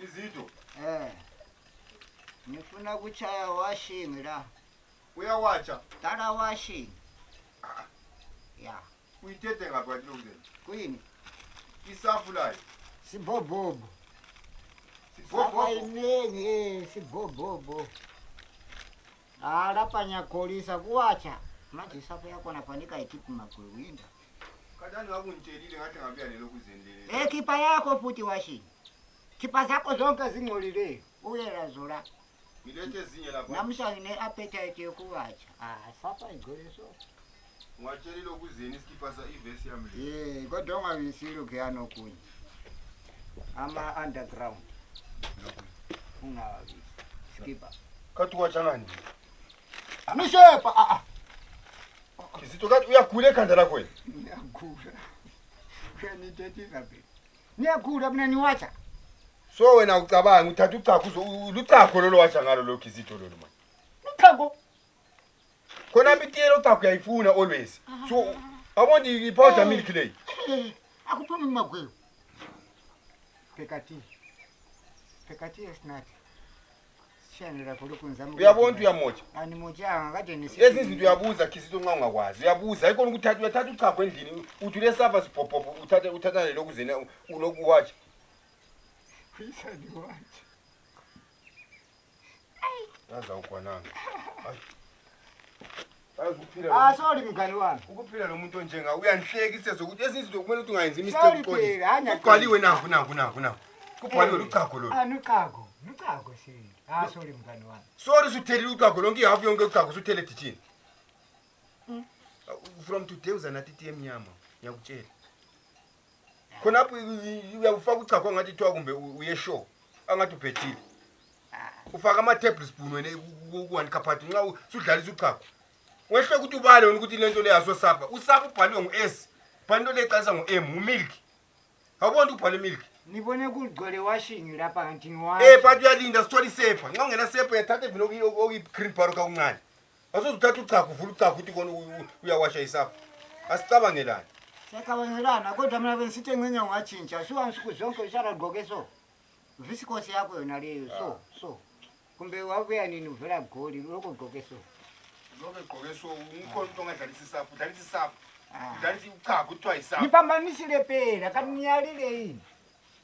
Kizito. Nifuna kuchaya washing la. Uyawacha? Tara washing. Ya. Uyithethe ngapha lokuzeni. Kuyini? Isafu layo. Sibobobo. Sibobobo. Ayinenge sibobobo. Lapha nyakolisa kuwacha. Manje isafu yakho nafanika ikipi makwewinda. Kadani ngabe ungitshelile ngathi ngabuya nelokuzeni leli. Kipa yakho futhi washing. Kipa zakho zonke zingcolile. Uyela zola. Ngilethe ezinye lapha. Namhla ngine appetite yokuwacha. Sapha igoliso. Ungatshelile ukuzeni iskipa sa ivesi yami. Kodwa ungawisilo kuyano kunye. Ama underground. Ungawazi. Skipa. Kathi wacha ngani? Mishepa Kizito kathi uyagula ekhanda lakho wena. Ngiyagula. Kuyanithethiza phela. Ngiyagula mina niwacha. So wena ucabanga uthatha uchago luchago lolo wacha ngalo lo Kizito lolo manje. Uchago. Khona bitiyelo uchago uyayifuna always. So I want the powder milk lay. Akuphumi magweyo. Pekati esinathi. Shanela kulukunzama. Uyabona uyamoja. Animoja kade nisi. Lezi zinto uyabuza Kizito nxa ungakwazi. Uyabuza ayikho uyathatha uchago endlini uthi lesava sipopopho uthatha lokuzeni unokuwacha. Kuyisani wacha. Yaza ukwananga. Ayi. Sorry mngani wami. Ukuphila nomuntu onjenga uyanhlekisa sokuthi ezinto kumele ukuthi ungayenzi mistake Sorry uqondile. phela, hanya Kubhaliwe nangu. Kubhaliwe uchago lo. Luchago sini. Sorry mngani wami. Sorry usuthelile uchago lonke ihafu yonke uchago usuthele ditchini. From today uzanathi iti emnyama ngiyakutshela. Khonapho uyafaka uchago ngathi thiwa kumbe uye show angathi ubhethile. Ufaka ama tablespoon wena ku1 kaphathi nxa usudlalisa uchago. Wehle ukuthi ubale wena ukuthi lento leyaso sapha. Usapha ubhaliwe ngo-S. Bhanto leqalisa ngo-M umilk. Awubona ubhale milk. Nibone kugcwele washing lapha kanti ngiwacha. But uyalinda sithola isepa. Nxa ungena sepa uyathatha evini oyi-cream bar kakuncane. Asuzuthatha uchago uvula uchago ukuthi kona uyawasha isafu. Asicabangelani. Siyakabangelana kodwa mina benisithi engcenye ungatshintsha. Suka zonke ushara gqoke so. Visikosi yakho yona leyo so. Kumbe wabuya nini uvela goli lokho gqoke so. Lobe gqoke so umkhona umuntu ongadlalisa isafu, udlalisa isafu. Udlalisa uchago kuthiwa isafu. Nipambanisile phela kanti ngiyalile yini?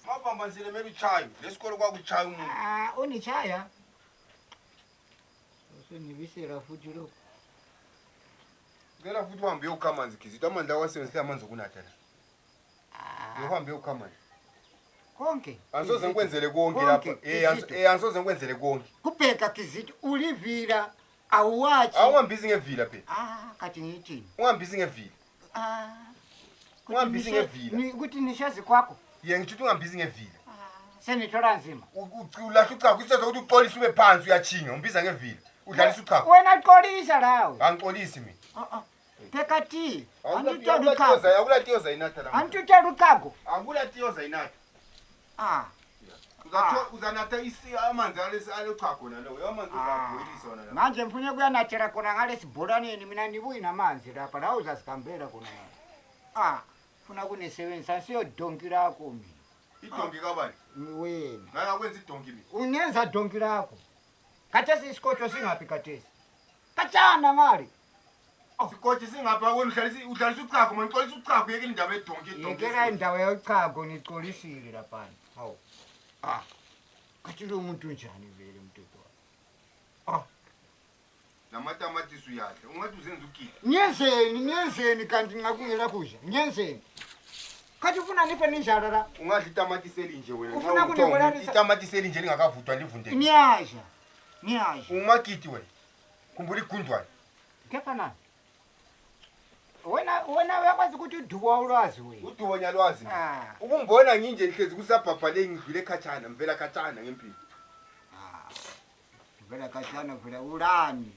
Mapambanisile mele uchayo. Lesikolo kwakuchaya umuntu. Unichaya. Usenibisela futhi lokho. Ngela futhi uhambe ukha amanzi Kizito. Amanzi awasebenzisa amanzi okunatha la. Uhambe ukha amanzi. Konke. Angisoze ngikwenzele konke lapha. Angisoze ngikwenzele konke. Kupheka Kizito ulivila awuwathi. Awungambisi ngevila phela. Kati ngithini? Ungambisi ngevila. Ungambisi ngevila. Ukuthi nishazi kwakho. Ye ngithi ungambisi ngevila. Senithola nzima. Ulahla uchago isizwe ukuthi uxolisa ube phansi uyachinga umbiza ngevila. Udlalisa uchago. Wena xolisa lawo. Angixolisi mina. Phekati. Akulatiyoza inatha la. Antutela uchago. Akulatiyoza inatha. Uzanatha amanzi alochago nalo. Amanzi uzabhoyilisa wona la. Manje mfune kuyanathela khona ngale sibholaneni mina nibuyi namanzi lapha la uzasikambela khona. Funa kunisebenzisa siyodonki lakho mina. Idonki kabani? Wena. Ngaka kwenza idonki mina. Ungenza donki lakho. Kathesi isikotho singaphi kathesi? Kachana ngale. Isikotho singapha wena udlalisa uchago manje xolisa uchago yeke indaba edonki Yekela indawo yochago nixolisile lapha. Hawu. Kathi lo muntu njani vele umthetho wakhe? Namatamatisi uyadla. Ungathi uzenza ukiki. Nyenzeni kanti ngakungela kudla. Nyenzeni. Kathi ufuna niphe ninjalo la. Ungadla itamatisi elinje wena. Ufuna kunibolalisa itamatisi elinje lingakavuthwa livundeke. Niyasha. Umakiti wena. Khumbula igundwane. Kepha na. Wena uyakwazi ukuthi uduwa ulwazi wena. Uduwa nyalwazi. Ukungibona nginje nihlezi kusabhabhale ngidlule khatshana, mvela khatshana ngempilo. Mvela khatshana vela ulani.